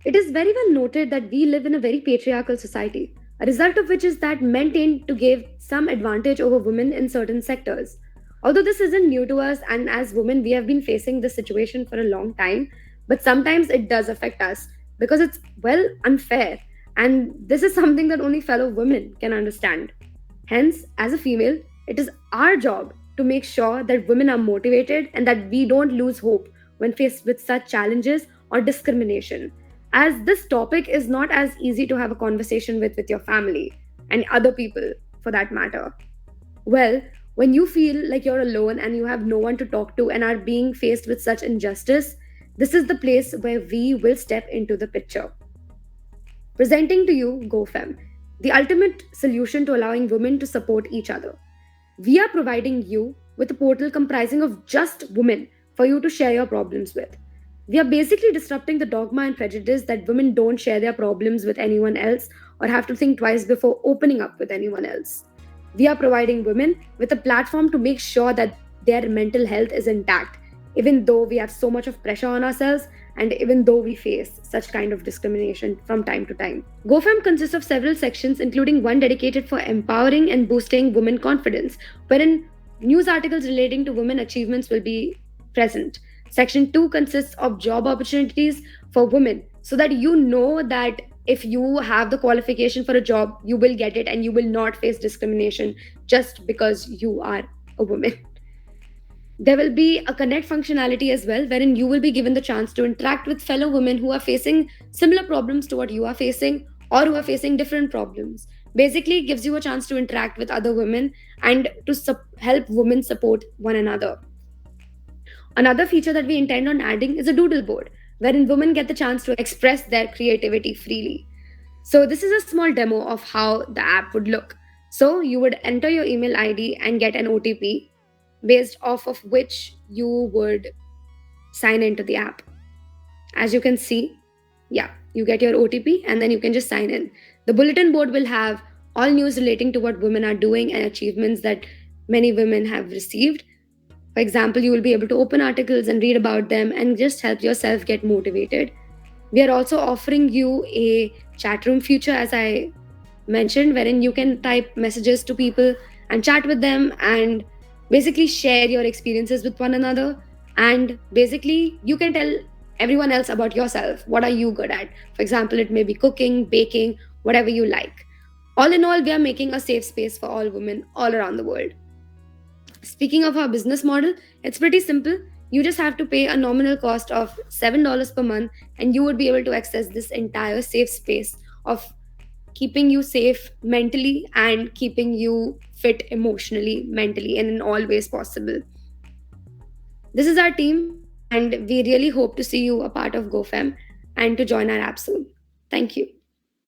It is very well noted that we live in a very patriarchal society, a result of which is that men tend to give some advantage over women in certain sectors. Although this isn't new to us, and as women, we have been facing this situation for a long time, but sometimes it does affect us because it's, well, unfair. And this is something that only fellow women can understand. Hence, as a female, it is our job to make sure that women are motivated and that we don't lose hope when faced with such challenges or discrimination. As this topic is not as easy to have a conversation with your family and other people for that matter. Well, when you feel like you're alone and you have no one to talk to and are being faced with such injustice, this is the place where we will step into the picture. Presenting to you GoFem, the ultimate solution to allowing women to support each other. We are providing you with a portal comprising of just women for you to share your problems with. We are basically disrupting the dogma and prejudice that women don't share their problems with anyone else or have to think twice before opening up with anyone else. We are providing women with a platform to make sure that their mental health is intact, even though we have so much of pressure on ourselves and even though we face such kind of discrimination from time to time. GoFam consists of several sections, including one dedicated for empowering and boosting women confidence, wherein news articles relating to women achievements will be present. Section 2 consists of job opportunities for women so that you know that if you have the qualification for a job, you will get it and you will not face discrimination just because you are a woman. There will be a connect functionality as well, wherein you will be given the chance to interact with fellow women who are facing similar problems to what you are facing or who are facing different problems. Basically, it gives you a chance to interact with other women and to help women support one another. Another feature that we intend on adding is a doodle board, wherein women get the chance to express their creativity freely. So, this is a small demo of how the app would look. So, you would enter your email ID and get an OTP based off of which you would sign into the app. As you can see, yeah, you get your OTP and then you can just sign in. The bulletin board will have all news relating to what women are doing and achievements that many women have received. For example, you will be able to open articles and read about them and just help yourself get motivated. We are also offering you a chat room feature, as I mentioned, wherein you can type messages to people and chat with them and basically share your experiences with one another. And basically, you can tell everyone else about yourself. What are you good at? For example, it may be cooking, baking, whatever you like. All in all, we are making a safe space for all women all around the world. Speaking of our business model, it's pretty simple. You just have to pay a nominal cost of $7 per month, and you would be able to access this entire safe space of keeping you safe mentally and keeping you fit emotionally, mentally, and in all ways possible. This is our team, and we really hope to see you a part of GoFam and to join our app soon. Thank you.